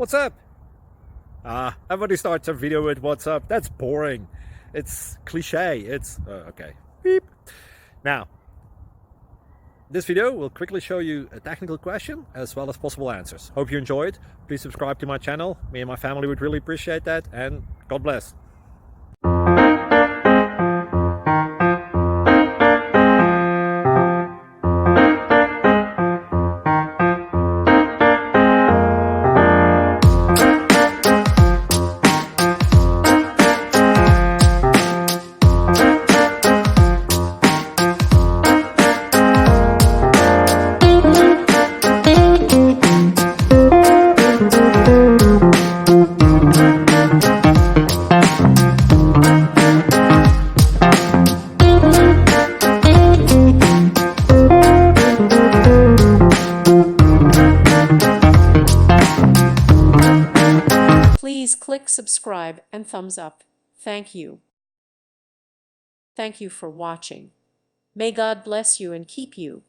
What's up? Everybody starts a video with what's up. That's boring. It's cliche. It's okay. Beep. Now, this video will quickly show you a technical question as well as possible answers. Hope you enjoyed. Please subscribe to my channel. Me and my family would really appreciate that, and God bless. Please click subscribe and thumbs up. Thank you. Thank you for watching. May God bless you and keep you.